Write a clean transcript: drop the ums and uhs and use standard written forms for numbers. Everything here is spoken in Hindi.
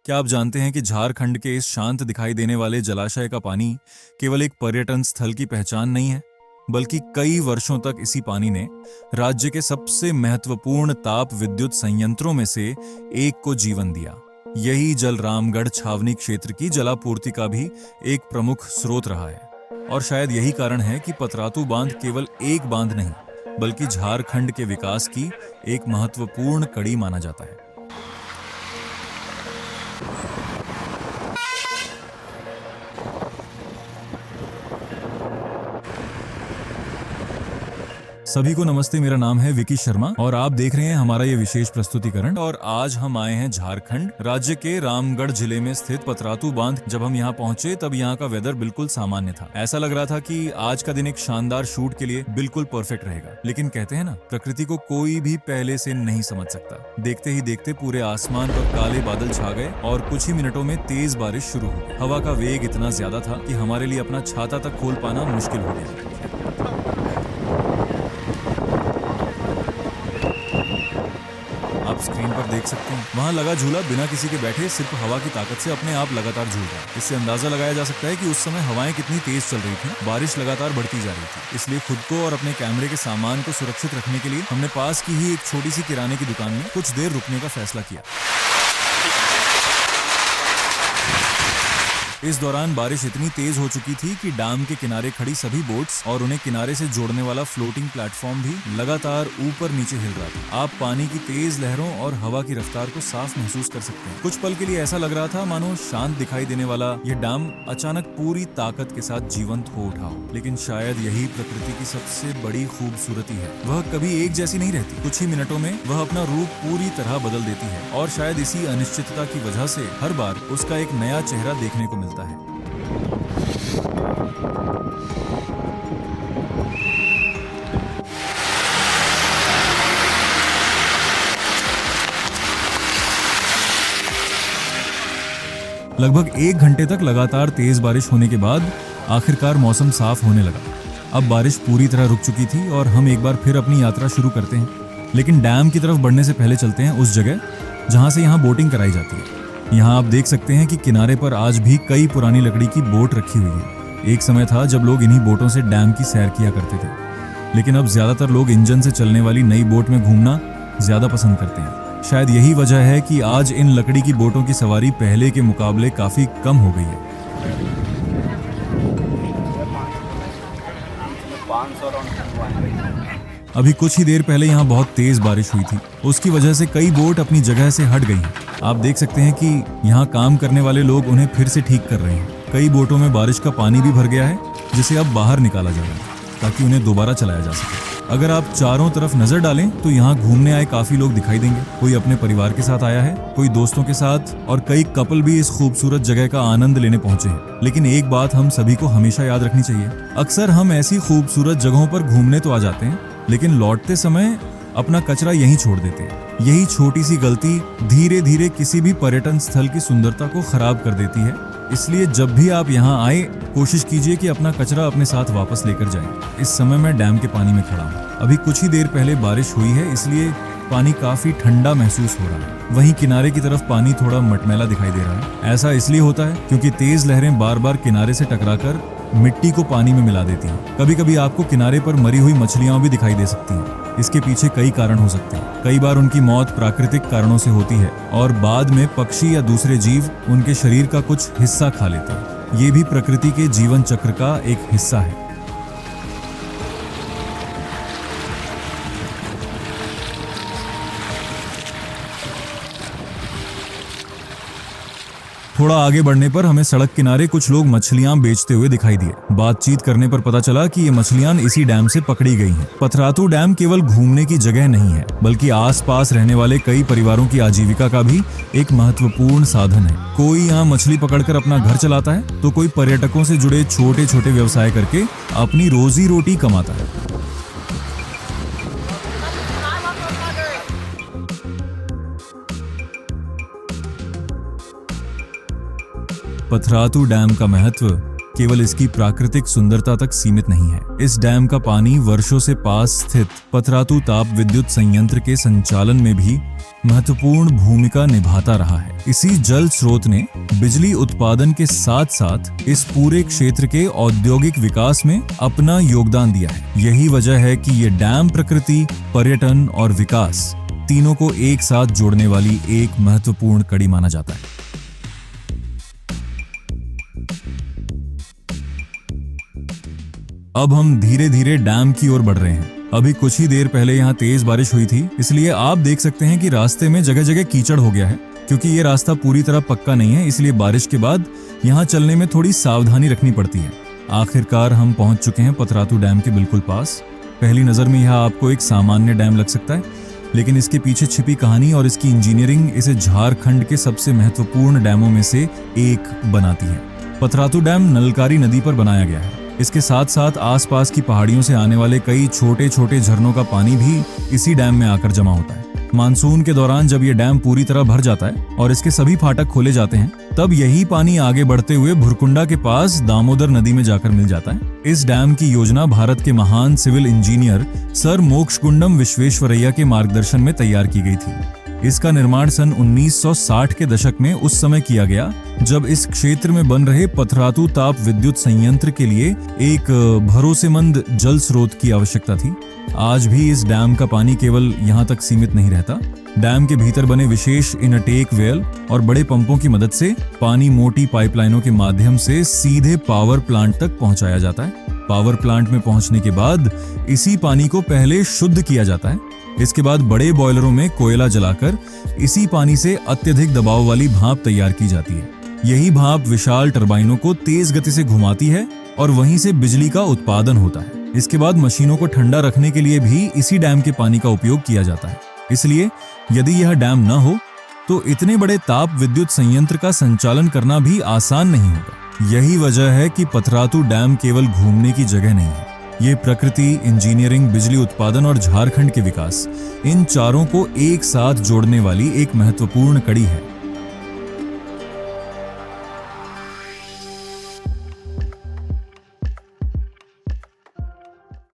क्या आप जानते हैं कि झारखंड के इस शांत दिखाई देने वाले जलाशय का पानी केवल एक पर्यटन स्थल की पहचान नहीं है, बल्कि कई वर्षों तक इसी पानी ने राज्य के सबसे महत्वपूर्ण ताप विद्युत संयंत्रों में से एक को जीवन दिया। यही जल रामगढ़ छावनी क्षेत्र की जलापूर्ति का भी एक प्रमुख स्रोत रहा है और शायद यही कारण है कि पतरातू बांध केवल एक बांध नहीं, बल्कि झारखंड के विकास की एक महत्वपूर्ण कड़ी माना जाता है। सभी को नमस्ते, मेरा नाम है विकी शर्मा और आप देख रहे हैं हमारा ये विशेष प्रस्तुतिकरण। और आज हम आए हैं झारखंड राज्य के रामगढ़ जिले में स्थित पतरातू बांध। जब हम यहाँ पहुंचे तब यहाँ का वेदर बिल्कुल सामान्य था। ऐसा लग रहा था कि आज का दिन एक शानदार शूट के लिए बिल्कुल परफेक्ट रहेगा। लेकिन कहते हैं ना, प्रकृति को कोई भी पहले से नहीं समझ सकता। देखते ही देखते पूरे आसमान पर काले बादल छा गए और कुछ ही मिनटों में तेज बारिश शुरू हो गई। हवा का वेग इतना ज्यादा था कि हमारे लिए अपना छाता तक खोल पाना मुश्किल हो गया। आप स्क्रीन पर देख सकते हैं, वहां लगा झूला बिना किसी के बैठे सिर्फ हवा की ताकत से अपने आप लगातार झूल रहा है। इससे अंदाजा लगाया जा सकता है कि उस समय हवाएं कितनी तेज चल रही थी। बारिश लगातार बढ़ती जा रही थी, इसलिए खुद को और अपने कैमरे के सामान को सुरक्षित रखने के लिए हमने पास की ही एक छोटी सी किराने की दुकान में कुछ देर रुकने का फैसला किया। इस दौरान बारिश इतनी तेज हो चुकी थी कि डैम के किनारे खड़ी सभी बोट्स और उन्हें किनारे से जोड़ने वाला फ्लोटिंग प्लेटफॉर्म भी लगातार ऊपर नीचे हिल रहा था। आप पानी की तेज लहरों और हवा की रफ्तार को साफ महसूस कर सकते हैं। कुछ पल के लिए ऐसा लग रहा था मानो शांत दिखाई देने वाला यह डैम अचानक पूरी ताकत के साथ जीवंत हो उठा हो। लेकिन शायद यही प्रकृति की सबसे बड़ी खूबसूरती है, वह कभी एक जैसी नहीं रहती। कुछ ही मिनटों में वह अपना रूप पूरी तरह बदल देती है और शायद इसी अनिश्चितता की वजह से हर बार उसका एक नया चेहरा देखने को मिलता है। लगभग 1 घंटे तक लगातार तेज बारिश होने के बाद आखिरकार मौसम साफ होने लगा। अब बारिश पूरी तरह रुक चुकी थी और हम एक बार फिर अपनी यात्रा शुरू करते हैं। लेकिन डैम की तरफ बढ़ने से पहले चलते हैं उस जगह जहां से यहाँ बोटिंग कराई जाती है। यहाँ आप देख सकते हैं कि किनारे पर आज भी कई पुरानी लकड़ी की बोट रखी हुई है। एक समय था जब लोग इन्हीं बोटों से डैम की सैर किया करते थे, लेकिन अब ज्यादातर लोग इंजन से चलने वाली नई बोट में घूमना ज्यादा पसंद करते हैं। शायद यही वजह है कि आज इन लकड़ी की बोटों की सवारी पहले के मुकाबले काफी कम हो गई है। अभी कुछ ही देर पहले यहाँ बहुत तेज बारिश हुई थी, उसकी वजह से कई बोट अपनी जगह से हट गई हैं। आप देख सकते हैं कि यहाँ काम करने वाले लोग उन्हें फिर से ठीक कर रहे हैं। कई बोटों में बारिश का पानी भी भर गया है, जिसे अब बाहर निकाला जाएगा ताकि उन्हें दोबारा चलाया जा सके। अगर आप चारों तरफ नजर डालें तो यहाँ घूमने आए काफी लोग दिखाई देंगे। कोई अपने परिवार के साथ आया है, कोई दोस्तों के साथ, और कई कपल भी इस खूबसूरत जगह का आनंद लेने पहुंचे हैं। लेकिन एक बात हम सभी को हमेशा याद रखनी चाहिए, अक्सर हम ऐसी खूबसूरत जगहों पर घूमने तो आ जाते हैं, लेकिन लौटते समय अपना कचरा यहीं छोड़ देते हैं। यही छोटी सी गलती धीरे धीरे किसी भी पर्यटन स्थल की सुंदरता को खराब कर देती है। इसलिए जब भी आप यहाँ आए, कोशिश कीजिए कि अपना कचरा अपने साथ वापस लेकर जाएं। इस समय मैं डैम के पानी में खड़ा हूँ। अभी कुछ ही देर पहले बारिश हुई है, इसलिए पानी काफी ठंडा महसूस हो रहा है। वहीं किनारे की तरफ पानी थोड़ा मटमैला दिखाई दे रहा है। ऐसा इसलिए होता है क्योंकि तेज लहरें बार बार किनारे से टकराकर मिट्टी को पानी में मिला देती हैं। कभी कभी आपको किनारे पर मरी हुई मछलियां भी दिखाई दे सकती हैं। इसके पीछे कई कारण हो सकते हैं। कई बार उनकी मौत प्राकृतिक कारणों से होती है और बाद में पक्षी या दूसरे जीव उनके शरीर का कुछ हिस्सा खा लेते हैं। ये भी प्रकृति के जीवन चक्र का एक हिस्सा है। थोड़ा आगे बढ़ने पर हमें सड़क किनारे कुछ लोग मछलियां बेचते हुए दिखाई दिए। बातचीत करने पर पता चला कि ये मछलियां इसी डैम से पकड़ी गई हैं। पतरातू डैम केवल घूमने की जगह नहीं है, बल्कि आसपास रहने वाले कई परिवारों की आजीविका का भी एक महत्वपूर्ण साधन है। कोई यहाँ मछली पकड़कर अपना घर चलाता है, तो कोई पर्यटकों से जुड़े छोटे छोटे व्यवसाय करके अपनी रोजी रोटी कमाता है। पतरातू डैम का महत्व केवल इसकी प्राकृतिक सुंदरता तक सीमित नहीं है। इस डैम का पानी वर्षों से पास स्थित पतरातू ताप विद्युत संयंत्र के संचालन में भी महत्वपूर्ण भूमिका निभाता रहा है। इसी जल स्रोत ने बिजली उत्पादन के साथ साथ इस पूरे क्षेत्र के औद्योगिक विकास में अपना योगदान दिया है। यही वजह है कि ये डैम प्रकृति, पर्यटन और विकास तीनों को एक साथ जोड़ने वाली एक महत्वपूर्ण कड़ी माना जाता है। अब हम धीरे धीरे डैम की ओर बढ़ रहे हैं। अभी कुछ ही देर पहले यहाँ तेज बारिश हुई थी, इसलिए आप देख सकते हैं कि रास्ते में जगह जगह कीचड़ हो गया है। क्योंकि ये रास्ता पूरी तरह पक्का नहीं है, इसलिए बारिश के बाद यहाँ चलने में थोड़ी सावधानी रखनी पड़ती है। आखिरकार हम पहुंच चुके हैं पतरातू डैम के बिल्कुल पास। पहली नजर में यह आपको एक सामान्य डैम लग सकता है, लेकिन इसके पीछे छिपी कहानी और इसकी इंजीनियरिंग इसे झारखंड के सबसे महत्वपूर्ण डैमों में से एक बनाती है। पतरातू डैम नलकारी नदी पर बनाया गया है। इसके साथ साथ आसपास की पहाड़ियों से आने वाले कई छोटे छोटे झरनों का पानी भी इसी डैम में आकर जमा होता है। मानसून के दौरान जब ये डैम पूरी तरह भर जाता है और इसके सभी फाटक खोले जाते हैं, तब यही पानी आगे बढ़ते हुए भुरकुंडा के पास दामोदर नदी में जाकर मिल जाता है। इस डैम की योजना भारत के महान civil engineer sir Mokshagundam Visvesvaraya के मार्गदर्शन में तैयार की गई थी। इसका निर्माण सन 1960 के दशक में उस समय किया गया जब इस क्षेत्र में बन रहे पतरातू ताप विद्युत संयंत्र के लिए एक भरोसेमंद जल स्रोत की आवश्यकता थी। आज भी इस डैम का पानी केवल यहाँ तक सीमित नहीं रहता। डैम के भीतर बने विशेष इनटेक वेल और बड़े पंपों की मदद से पानी मोटी पाइपलाइनों के माध्यम से सीधे पावर प्लांट तक पहुंचाया जाता है। पावर प्लांट में पहुंचने के बाद इसी पानी को पहले शुद्ध किया जाता है। इसके बाद बड़े बॉयलरों में कोयला जलाकर इसी पानी से अत्यधिक दबाव वाली भाप तैयार की जाती है। यही भाप विशाल टरबाइनों को तेज गति से घुमाती है और वहीं से बिजली का उत्पादन होता है। इसके बाद मशीनों को ठंडा रखने के लिए भी इसी डैम के पानी का उपयोग किया जाता है। इसलिए यदि यह डैम न हो तो इतने बड़े ताप विद्युत संयंत्र का संचालन करना भी आसान नहीं होगा। यही वजह है कि पतरातू डैम केवल घूमने की जगह नहीं है। ये प्रकृति, इंजीनियरिंग, बिजली उत्पादन और झारखंड के विकास, इन चारों को एक साथ जोड़ने वाली एक महत्वपूर्ण कड़ी है।